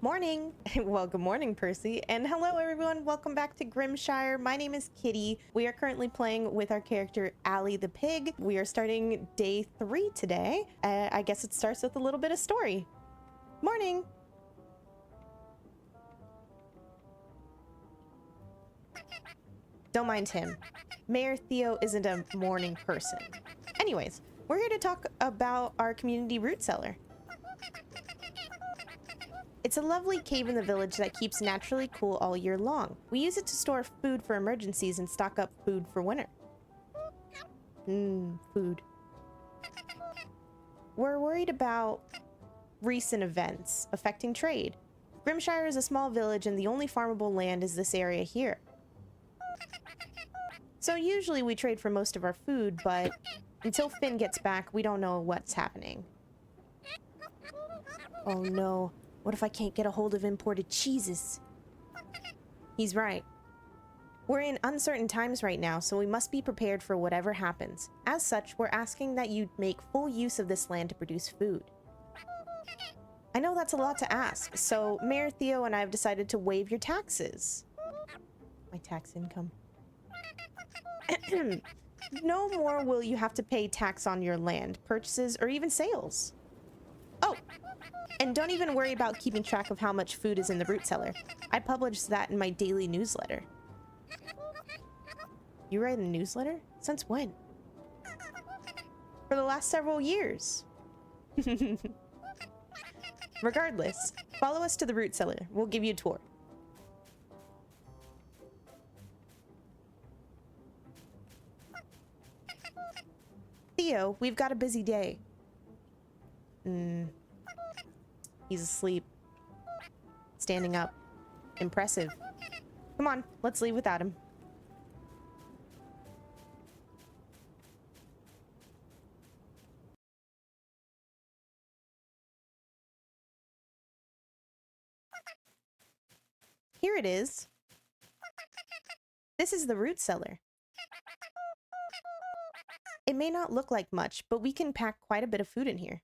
Morning! Well, good morning, Percy. And hello, everyone. Welcome back to Grimshire. My name is Kitty. We are currently playing with our character, Allie the Pig. We are starting day 3 today. I guess it starts with a little bit of story. Morning! Don't mind him. Mayor Theo isn't a morning person. Anyways, we're here to talk about our community root cellar. It's a lovely cave in the village that keeps naturally cool all year long. We use it to store food for emergencies and stock up food for winter. Food. We're worried about recent events affecting trade. Grimshire is a small village and the only farmable land is this area here. So usually we trade for most of our food, but until Finn gets back, we don't know what's happening. Oh no. What if I can't get a hold of imported cheeses? He's right. We're in uncertain times right now, so we must be prepared for whatever happens. As such, we're asking that you make full use of this land to produce food. I know that's a lot to ask, so Mayor Theo and I have decided to waive your taxes. My tax income. No more will you have to pay tax on your land, purchases, or even sales. Oh! And don't even worry about keeping track of how much food is in the root cellar. I publish that in my daily newsletter. You write a newsletter? Since when? For the last several years. Regardless, follow us to the root cellar. We'll give you a tour. Theo, we've got a busy day. He's asleep. Standing up. Impressive. Come on, let's leave without him. Here it is. This is the root cellar. It may not look like much, but we can pack quite a bit of food in here.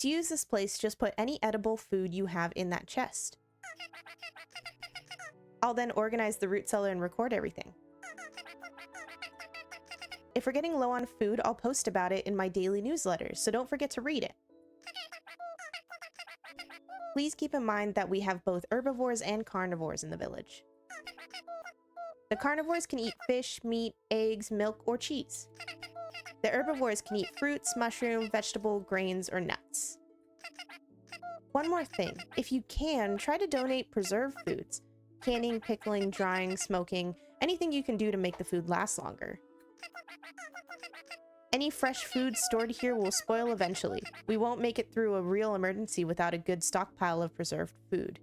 To use this place, just put any edible food you have in that chest. I'll then organize the root cellar and record everything. If we're getting low on food, I'll post about it in my daily newsletter, so don't forget to read it. Please keep in mind that we have both herbivores and carnivores in the village. The carnivores can eat fish, meat, eggs, milk, or cheese. The herbivores can eat fruits, mushroom, vegetable, grains, or nuts. One more thing. If you can, try to donate preserved foods. Canning, pickling, drying, smoking, anything you can do to make the food last longer. Any fresh food stored here will spoil eventually. We won't make it through a real emergency without a good stockpile of preserved food.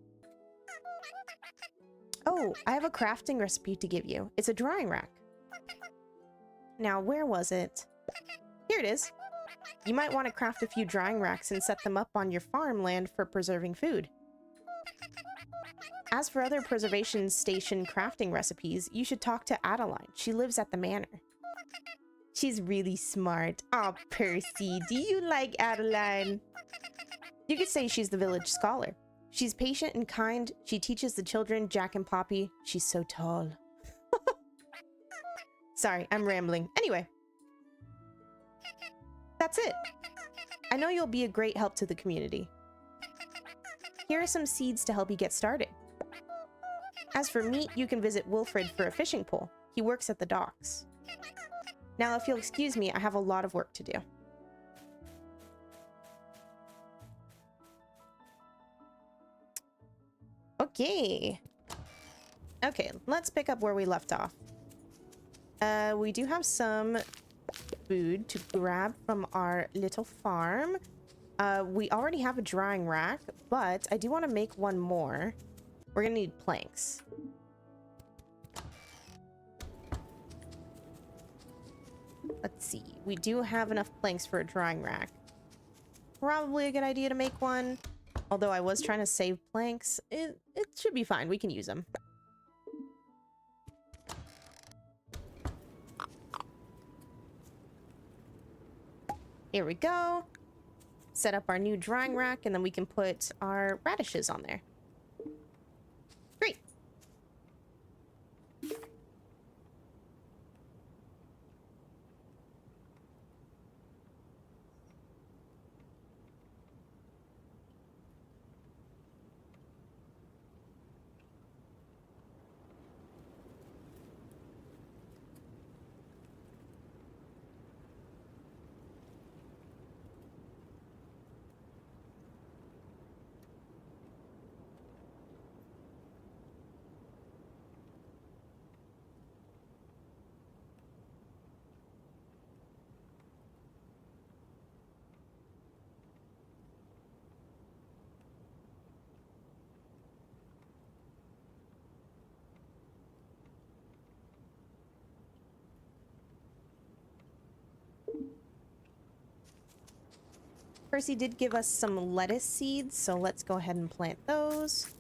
Oh, I have a crafting recipe to give you. It's a drying rack. Now, where was it? Here it is. You might want to craft a few drying racks and set them up on your farmland for preserving food. As for other preservation station crafting recipes, you should talk to Adeline. She lives at the manor. She's really smart. Aw, Percy, do you like Adeline? You could say she's the village scholar. She's patient and kind. She teaches the children, Jack and Poppy. She's so tall. Sorry, I'm rambling. Anyway. That's it. I know you'll be a great help to the community. Here are some seeds to help you get started. As for meat, you can visit Wilfred for a fishing pole. He works at the docks. Now, if you'll excuse me, I have a lot of work to do. Okay. Okay, let's pick up where we left off. We do have some food to grab from our little farm. We already have a drying rack, but I do want to make one more. We're gonna need planks. Let's see. We do have enough planks for a drying rack. Probably a good idea to make one. Although I was trying to save planks. It should be fine. We can use them. Here we go. set up our new drying rack, and then we can put our radishes on there. Great. Percy did give us some lettuce seeds, so let's go ahead and plant those.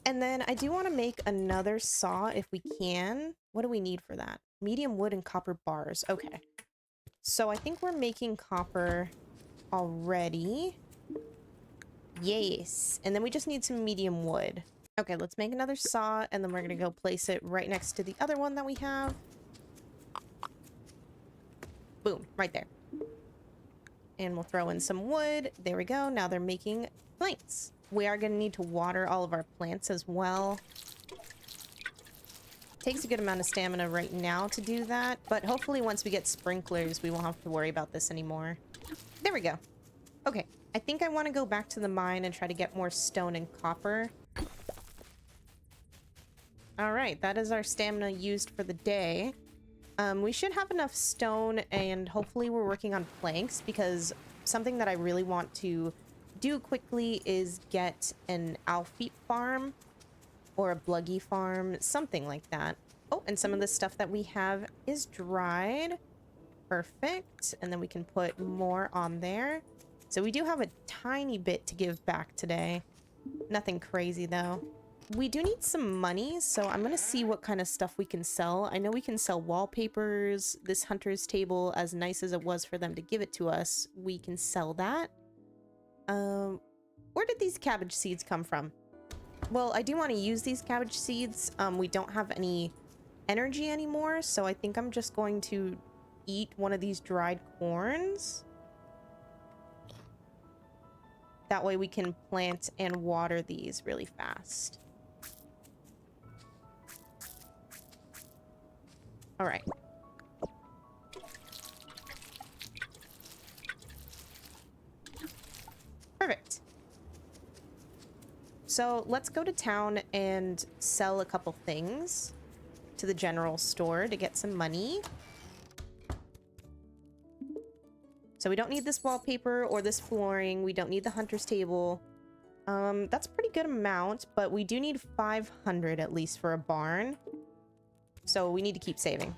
And then I do want to make another saw if we can. What do we need for that? Medium wood and copper bars. Okay. So I think we're making copper already. Yes. And then we just need some medium wood. Okay, let's make another saw, and then we're going to go place it right next to the other one that we have. Boom, right there. And we'll throw in some wood. There we go. Now they're making planks. We are going to need to water all of our plants as well. Takes a good amount of stamina right now to do that, but hopefully once we get sprinklers, we won't have to worry about this anymore. There we go. Okay, I think I want to go back to the mine and try to get more stone and copper. All right, that is our stamina used for the day. We should have enough stone, and hopefully we're working on planks, because something that I really want to do quickly is get an Alfeet farm or a Bluggy farm, something like that. Oh, and some of the stuff that we have is dried. Perfect. And then we can put more on there. So we do have a tiny bit to give back today. Nothing crazy though. We do need some money, so I'm gonna see what kind of stuff we can sell. I know we can sell wallpapers. This hunter's table, as nice as it was for them to give it to us, we can sell that. Where did these cabbage seeds come from? Well, I do want to use these cabbage seeds. We don't have any energy anymore, so I think I'm just going to eat one of these dried corns. That way we can plant and water these really fast. All right. Perfect. So let's go to town and sell a couple things to the general store to get some money. So we don't need this wallpaper or this flooring. We don't need the hunter's table. That's a pretty good amount, but we do need 500 at least for a barn. So we need to keep saving.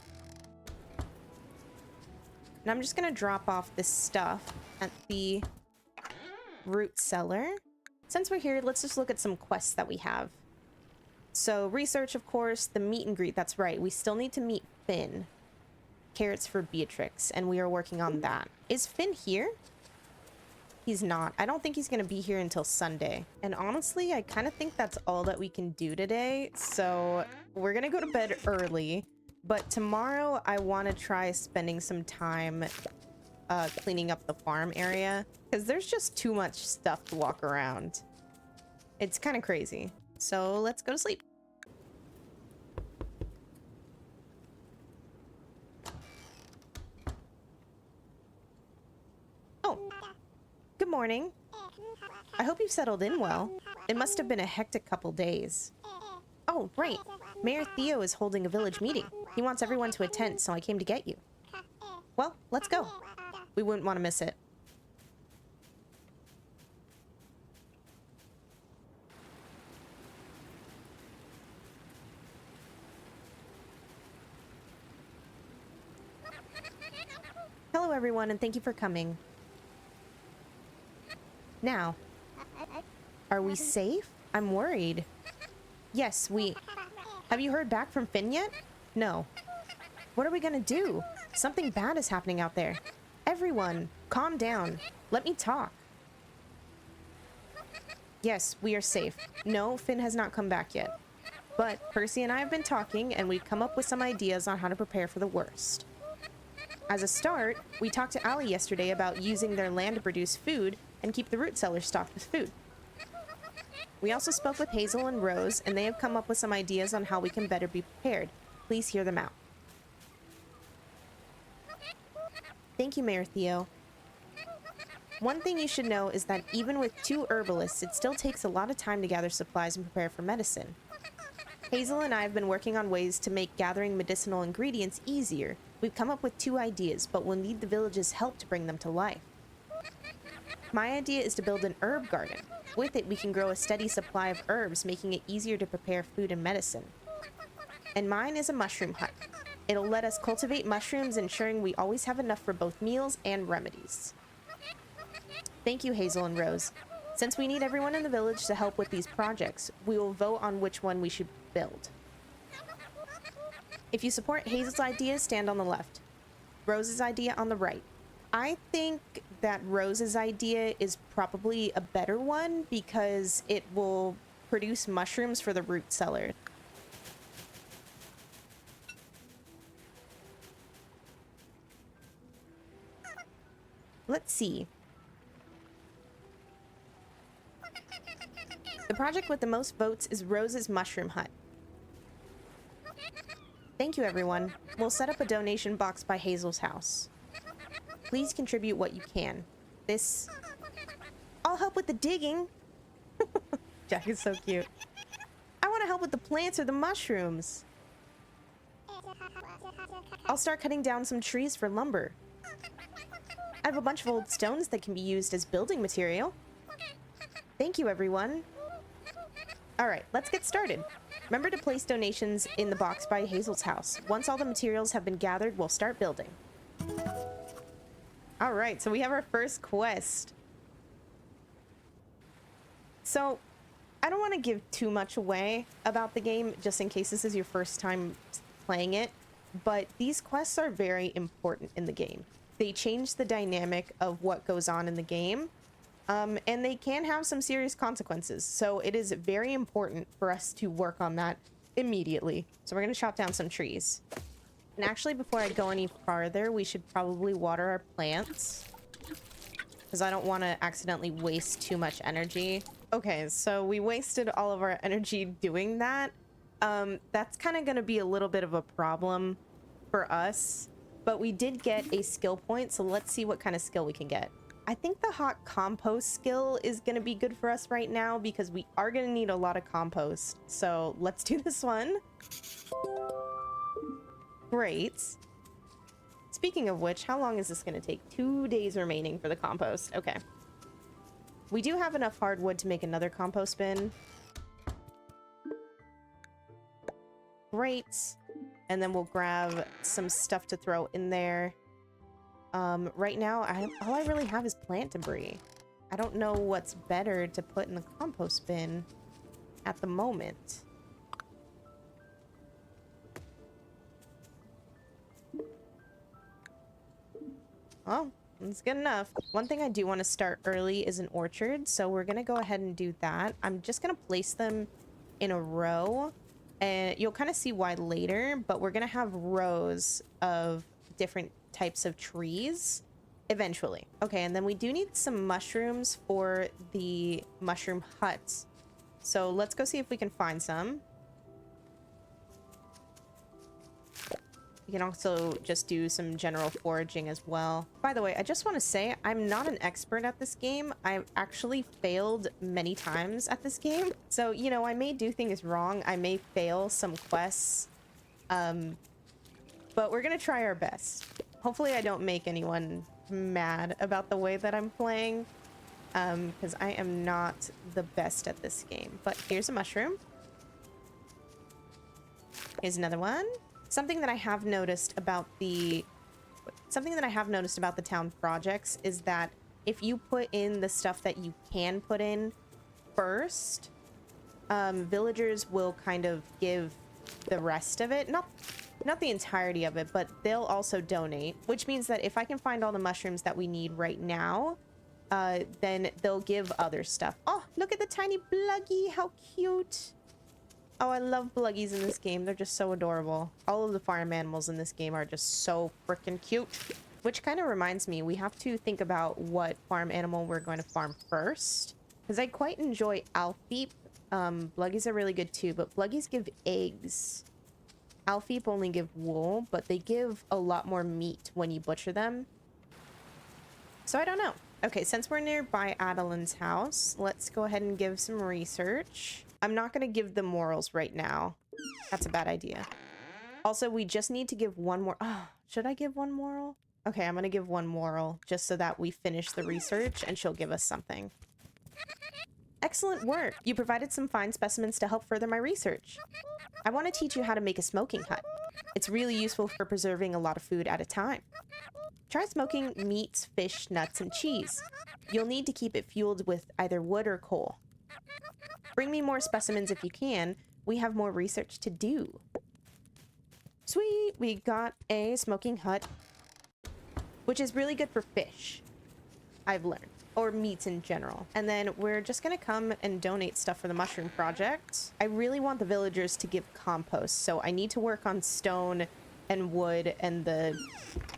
And I'm just gonna drop off this stuff at the root cellar. Since we're here, let's just look at some quests that we have. So research, of course, the meet and greet. That's right. We still need to meet Finn. Carrots for Beatrix, and we are working on that. Is Finn here? He's not. I don't think he's going to be here until Sunday. And honestly, I kind of think that's all that we can do today. So we're going to go to bed early. But tomorrow, I want to try spending some time cleaning up the farm area. Because there's just too much stuff to walk around. It's kind of crazy. So let's go to sleep. Oh, good morning. I hope you've settled in well. It must have been a hectic couple days. Oh, right. Mayor Theo is holding a village meeting. He wants everyone to attend, so I came to get you. Well, let's go. We wouldn't want to miss it. Hello, everyone, and thank you for coming. Now, are we safe? I'm worried. Yes, Have you heard back from Finn yet? No. What are we gonna do? Something bad is happening out there. Everyone, Calm down. Let me talk. Yes, we are safe. No, Finn has not come back yet. But Percy and I have been talking, and we've come up with some ideas on how to prepare for the worst. As a start, we talked to Allie yesterday about using their land to produce food and keep the root cellar stocked with food. We also spoke with Hazel and Rose, and they have come up with some ideas on how we can better be prepared. Please hear them out. Thank you, Mayor Theo. One thing you should know is that even with 2 herbalists, it still takes a lot of time to gather supplies and prepare for medicine. Hazel and I have been working on ways to make gathering medicinal ingredients easier. We've come up with 2 ideas, but we'll need the village's help to bring them to life. My idea is to build an herb garden. With it, we can grow a steady supply of herbs, making it easier to prepare food and medicine. And mine is a mushroom hut. It'll let us cultivate mushrooms, ensuring we always have enough for both meals and remedies. Thank you, Hazel and Rose. Since we need everyone in the village to help with these projects, we will vote on which one we should build. If you support Hazel's idea, stand on the left. Rose's idea on the right. I think that Rose's idea is probably a better one because it will produce mushrooms for the root cellar. Let's see. The project with the most votes is Rose's mushroom hut. Thank you, everyone. We'll set up a donation box by Hazel's house. Please contribute what you can. I'll help with the digging. Jack is so cute. I want to help with the plants or the mushrooms. I'll start cutting down some trees for lumber. I have a bunch of old stones that can be used as building material. Thank you, everyone. All right, let's get started. Remember to place donations in the box by Hazel's house. Once all the materials have been gathered, we'll start building. All right, so we have our first quest. So, I don't want to give too much away about the game, just in case this is your first time playing it, but these quests are very important in the game. They change the dynamic of what goes on in the game, and they can have some serious consequences. So it is very important for us to work on that immediately. So we're going to chop down some trees. And actually, before I go any farther, we should probably water our plants, because I don't want to accidentally waste too much energy. Okay, so we wasted all of our energy doing that. That's kind of going to be a little bit of a problem for us. But we did get a skill point, so let's see what kind of skill we can get. I think the hot compost skill is going to be good for us right now because we are going to need a lot of compost. So let's do this one. Great. Speaking of which, how long is this going to take? 2 days remaining for the compost. Okay. We do have enough hardwood to make another compost bin. Great. And then we'll grab some stuff to throw in there. Right now, all I really have is plant debris. I don't know what's better to put in the compost bin at the moment. Oh, that's good enough. One thing I do want to start early is an orchard, so we're going to go ahead and do that. I'm just going to place them in a row. And you'll kind of see why later, but we're going to have rows of different types of trees eventually. Okay, and then we do need some mushrooms for the mushroom huts. So let's go see if we can find some. You can also just do some general foraging as well. By the way, I just want to say I'm not an expert at this game. I've actually failed many times at this game. So, you know, I may do things wrong. I may fail some quests. But we're going to try our best. Hopefully I don't make anyone mad about the way that I'm playing. Because I am not the best at this game. But here's a mushroom. Here's another one. Something that I have noticed about the town projects is that if you put in the stuff that you can put in villagers will kind of give the rest of it. Not the entirety of it, but they'll also donate, which means that if I can find all the mushrooms that we need right now, then they'll give other stuff. Oh, look at the tiny Bluggy. How cute. Oh, I love Bluggies in this game. They're just so adorable. All of the farm animals in this game are just so freaking cute. Which kind of reminds me, we have to think about what farm animal we're going to farm first. Because I quite enjoy Alfeep. Bluggies are really good too, but Bluggies give eggs. Alfeep only give wool, but they give a lot more meat when you butcher them. So I don't know. Okay, since we're nearby Adeline's house, let's go ahead and give some research. I'm not going to give the morals right now. That's a bad idea. Also, we just need to give one more. Oh, should I give one moral? Okay, I'm going to give one moral just so that we finish the research and she'll give us something. Excellent work. You provided some fine specimens to help further my research. I want to teach you how to make a smoking hut. It's really useful for preserving a lot of food at a time. Try smoking meats, fish, nuts, and cheese. You'll need to keep it fueled with either wood or coal. Bring me more specimens if you can. We have more research to do. Sweet, we got a smoking hut, which is really good for fish, I've learned, or meats in general. And then we're just gonna come and donate stuff for the mushroom project. I really want the villagers to give compost, so I need to work on stone and wood and the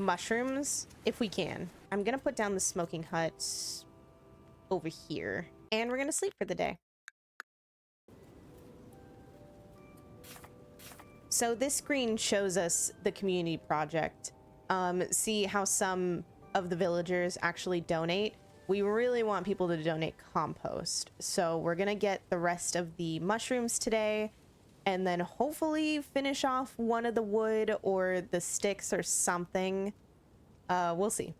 mushrooms if we can. I'm gonna put down the smoking hut over here, and we're gonna sleep for the day. So this screen shows us the community project. See how some of the villagers actually donate. We really want people to donate compost. So we're gonna get the rest of the mushrooms today and then hopefully finish off one of the wood or the sticks or something. We'll see.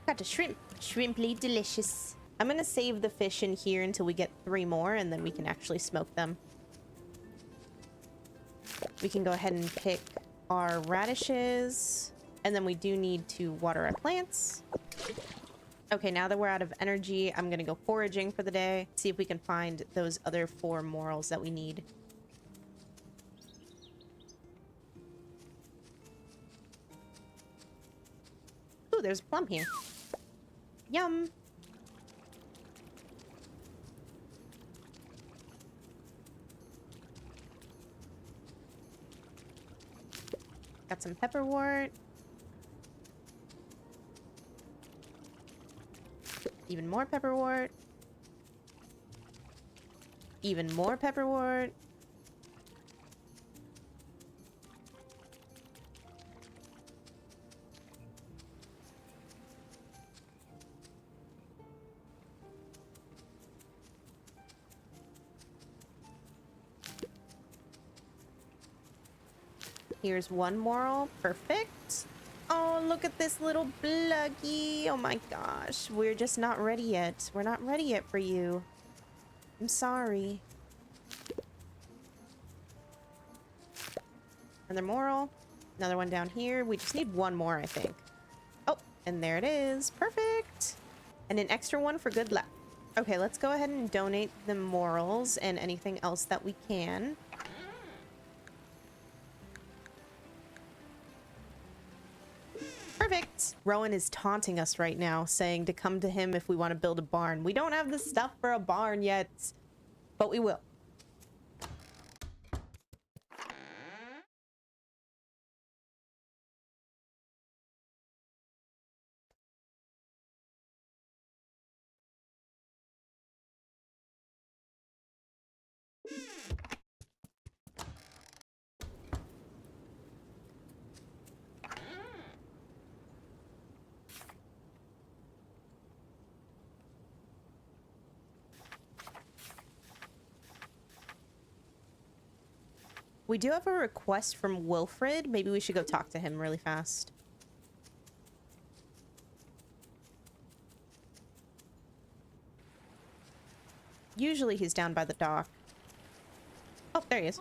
Got a shrimp. Shrimply delicious. I'm gonna save the fish in here until we get 3 more and then we can actually smoke them. We can go ahead and pick our radishes, and then we do need to water our plants. Okay, now that we're out of energy, I'm gonna go foraging for the day, see if we can find those other 4 morals that we need. Ooh, there's a plum here. Yum! Got some pepperwort. Even more pepperwort. Even more pepperwort. Here's 1 moral. Perfect. Oh, look at this little Bluggy. Oh my gosh. We're just not ready yet. We're not ready yet for you. I'm sorry. Another moral. Another one down here. We just need 1 more, I think. Oh, and there it is. Perfect. And an extra one for good luck. Okay, let's go ahead and donate the morals and anything else that we can. Perfect. Rowan is taunting us right now, saying to come to him if we want to build a barn. We don't have the stuff for a barn yet, but we will. We do have a request from Wilfred. Maybe we should go talk to him really fast. Usually he's down by the dock. Oh, there he is.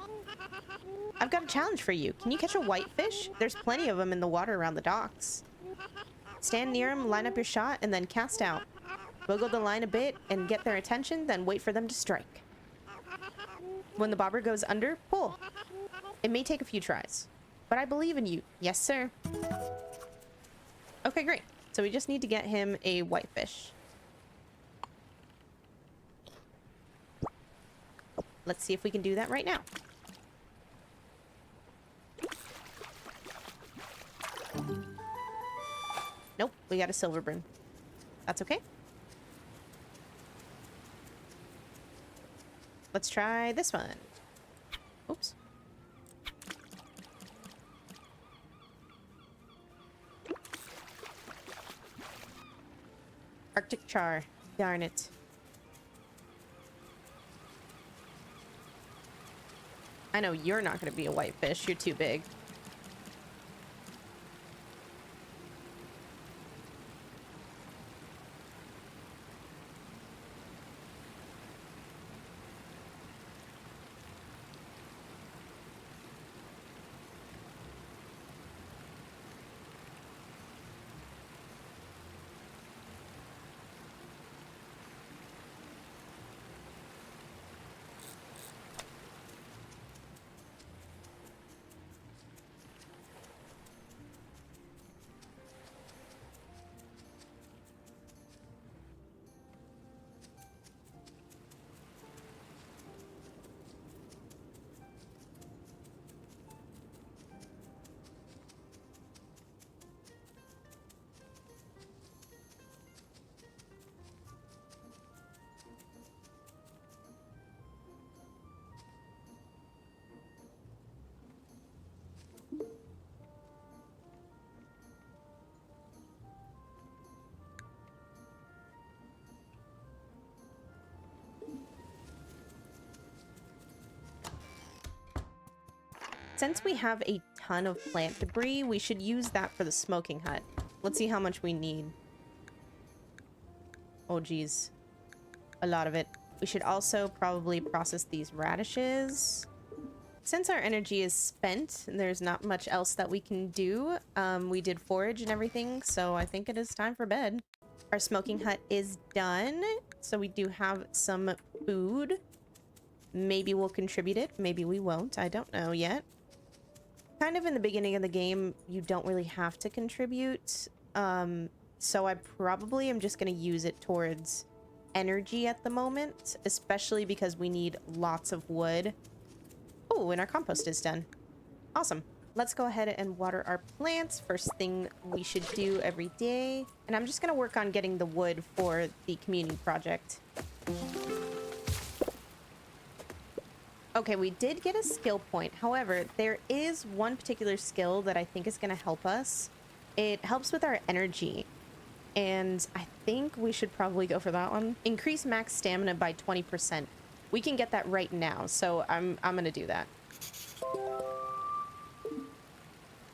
I've got a challenge for you. Can you catch a whitefish? There's plenty of them in the water around the docks. Stand near him, line up your shot, and then cast out. Wiggle the line a bit and get their attention, then wait for them to strike. When the bobber goes under, pull. It may take a few tries, but I believe in you. Yes, sir. Okay, great. So we just need to get him a whitefish. Let's see if we can do that right now. Nope, we got a silver brim. That's okay. Let's try this one. Oops. Arctic char. Darn it. I know you're not going to be a whitefish. You're too big. Since we have a ton of plant debris, we should use that for the smoking hut. Let's see how much we need. Oh, geez. A lot of it. We should also probably process these radishes. Since our energy is spent, and there's not much else that we can do. We did forage and everything, so I think it is time for bed. Our smoking hut is done, so we do have some food. Maybe we'll contribute it, maybe we won't. I don't know yet. Kind of in the beginning of the game, you don't really have to contribute. So I probably am just going to use it towards energy at the moment, especially because we need lots of wood. Oh, and our compost is done. Awesome. Let's go ahead and water our plants. First thing we should do every day. And I'm just going to work on getting the wood for the community project. Okay, we did get a skill point. However, there is one particular skill that I think is going to help us. It helps with our energy. And I think we should probably go for that one. Increase max stamina by 20%. We can get that right now, so I'm going to do that.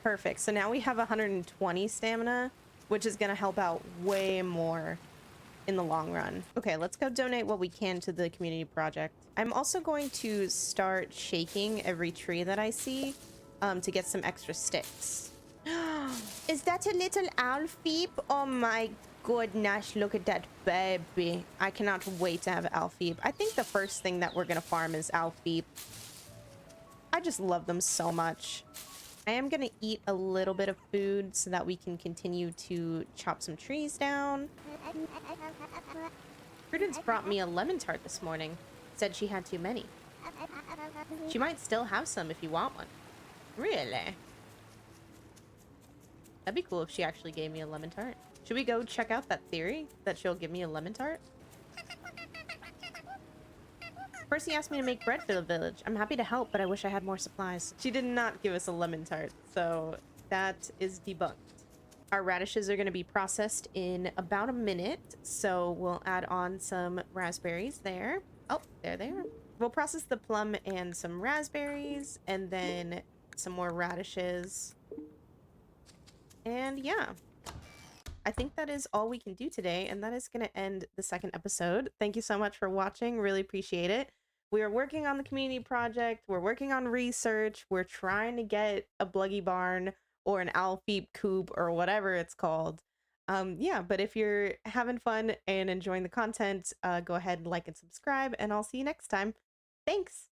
Perfect. So now we have 120 stamina, which is going to help out way more in the long run. Okay, let's go donate what we can to the community project. I'm also going to start shaking every tree that I see to get some extra sticks. Is that a little Alfeep? Oh my goodness, look at that baby. I cannot wait to have Alfeep. I think the first thing that we're gonna farm is Alfeep. I just love them so much. I am gonna eat a little bit of food so that we can continue to chop some trees down. Prudence brought me a lemon tart this morning. Said she had too many. She might still have some if you want one. Really? That'd be cool if she actually gave me a lemon tart. Should we go check out that theory that she'll give me a lemon tart? Percy asked me to make bread for the village. I'm happy to help, but I wish I had more supplies. She did not give us a lemon tart, so that is debunked. Our radishes are going to be processed in about a minute, so we'll add on some raspberries there. Oh, there they are. We'll process the plum and some raspberries, and then some more radishes. And yeah, I think that is all we can do today, and that is going to end the second episode. Thank you so much for watching. Really appreciate it. We are working on the community project. We're working on research. We're trying to get a Bluggy Barn or an Alfeep coop or whatever it's called. Yeah, but if you're having fun and enjoying the content, go ahead and like and subscribe, and I'll see you next time. Thanks!